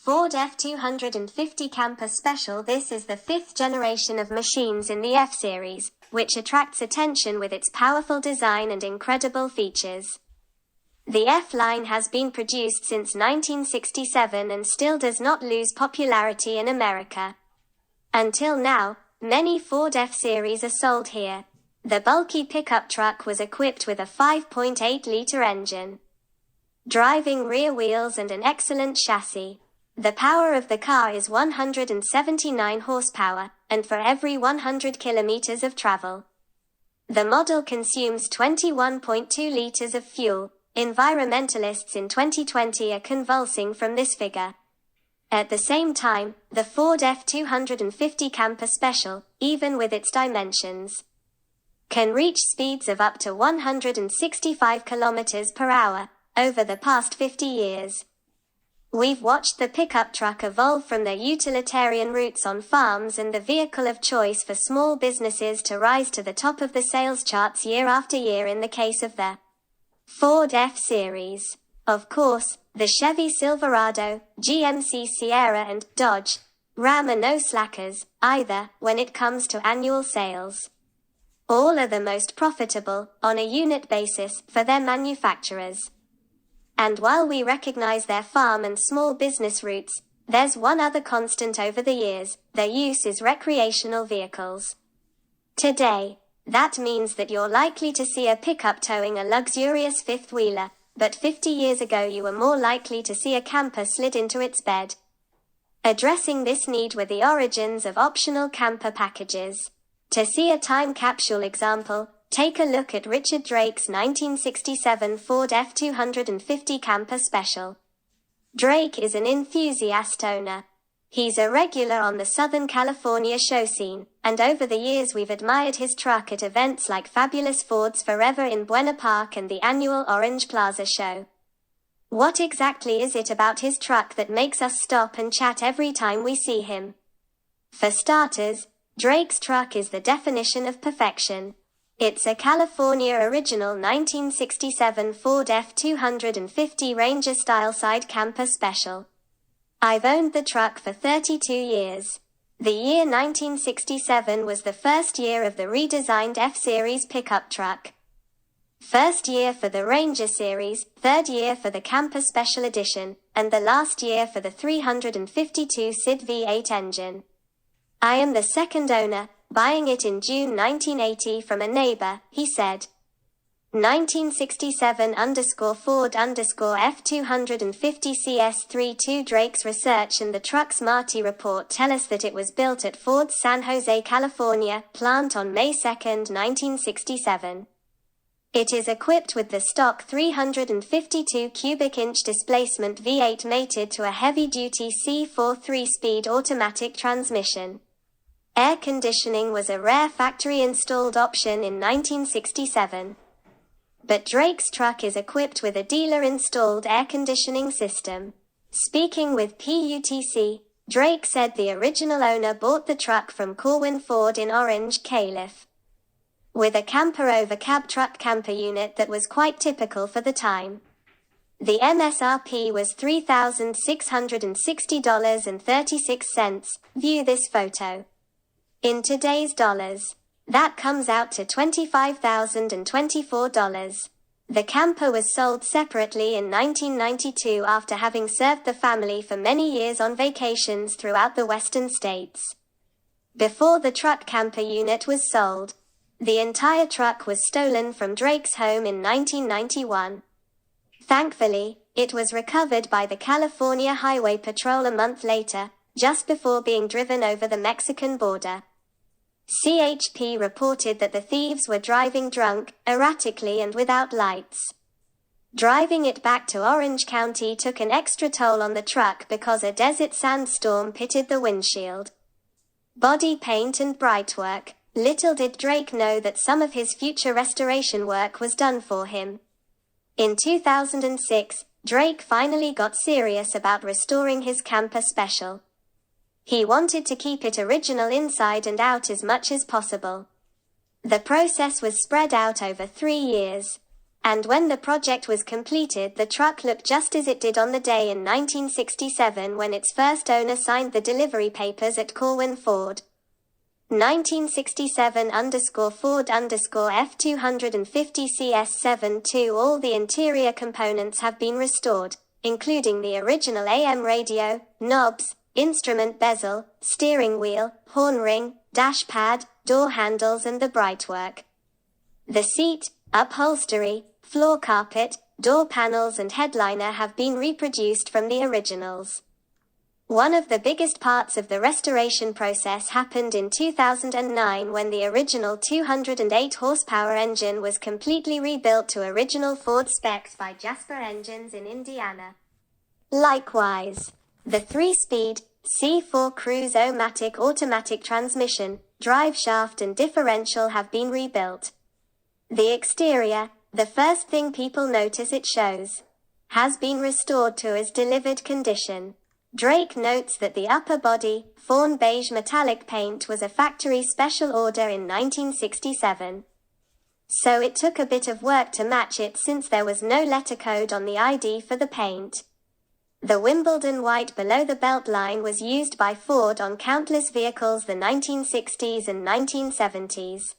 Ford F-250 Camper Special. This is the fifth generation of machines in the F-Series, which attracts attention with its powerful design and incredible features. The F-line has been produced since 1967 and still does not lose popularity in America. Until now, many Ford F-Series are sold here. The bulky pickup truck was equipped with a 5.8-liter engine, driving rear wheels and an excellent chassis. The power of the car is 179 horsepower, and for every 100 kilometers of travel, the model consumes 21.2 liters of fuel. Environmentalists in 2020 are convulsing from this figure. At the same time, the Ford F-250 Camper Special, even with its dimensions, can reach speeds of up to 165 kilometers per hour over the past 50 years. We've watched the pickup truck evolve from their utilitarian roots on farms and the vehicle of choice for small businesses to rise to the top of the sales charts year after year in the case of the Ford F-Series. Of course, the Chevy Silverado, GMC Sierra and Dodge Ram are no slackers, either, when it comes to annual sales. All are the most profitable, on a unit basis, for their manufacturers. And while we recognize their farm and small business roots, there's one other constant over the years: their use is recreational vehicles. Today, that means that you're likely to see a pickup towing a luxurious fifth-wheeler, but 50 years ago you were more likely to see a camper slid into its bed. Addressing this need were the origins of optional camper packages. To see a time capsule example, take a look at Richard Drake's 1967 Ford F-250 Camper Special. Drake is an enthusiast owner. He's a regular on the Southern California show scene, and over the years we've admired his truck at events like Fabulous Ford's Forever in Buena Park and the annual Orange Plaza show. What exactly is it about his truck that makes us stop and chat every time we see him? For starters, Drake's truck is the definition of perfection. It's a California original 1967 Ford F-250 Ranger-style side camper special. I've owned the truck for 32 years. The year 1967 was the first year of the redesigned F-Series pickup truck. First year for the Ranger series, third year for the Camper Special Edition, and the last year for the 352 SID V8 engine. I am the second owner, buying it in June 1980 from a neighbor, he said. 1967_Ford F-250 CS32 Drake's research and the truck's Marty report tell us that it was built at Ford's San Jose, California, plant on May 2, 1967. It is equipped with the stock 352 cubic inch displacement V8 mated to a heavy-duty C4 3-speed automatic transmission. Air conditioning was a rare factory-installed option in 1967. But Drake's truck is equipped with a dealer-installed air conditioning system. Speaking with PUTC, Drake said the original owner bought the truck from Corwin Ford in Orange, Calif, with a camper-over-cab truck camper unit that was quite typical for the time. The MSRP was $3,660.36. View this photo. In today's dollars, that comes out to $25,024. The camper was sold separately in 1992 after having served the family for many years on vacations throughout the western states. Before the truck camper unit was sold, the entire truck was stolen from Drake's home in 1991. Thankfully, it was recovered by the California Highway Patrol a month later, just before being driven over the Mexican border. CHP reported that the thieves were driving drunk, erratically and without lights. Driving it back to Orange County took an extra toll on the truck because a desert sandstorm pitted the windshield. Body paint and bright work. Little did Drake know that some of his future restoration work was done for him. In 2006, Drake finally got serious about restoring his camper special. He wanted to keep it original inside and out as much as possible. The process was spread out over 3 years. And when the project was completed, the truck looked just as it did on the day in 1967 when its first owner signed the delivery papers at Corwin Ford. 1967_Ford F250 CS72. All the interior components have been restored, including the original AM radio, knobs, instrument bezel, steering wheel, horn ring, dash pad, door handles and the brightwork. The seat, upholstery, floor carpet, door panels and headliner have been reproduced from the originals. One of the biggest parts of the restoration process happened in 2009 when the original 208 horsepower engine was completely rebuilt to original Ford specs by Jasper Engines in Indiana. Likewise, the 3-speed C4 Cruise-O-Matic automatic transmission, drive shaft and differential have been rebuilt. The exterior, the first thing people notice it shows, has been restored to as delivered condition. Drake notes that the upper body, fawn beige metallic paint was a factory special order in 1967. So it took a bit of work to match it since there was no letter code on the ID for the paint. The Wimbledon white below the belt line was used by Ford on countless vehicles the 1960s and 1970s.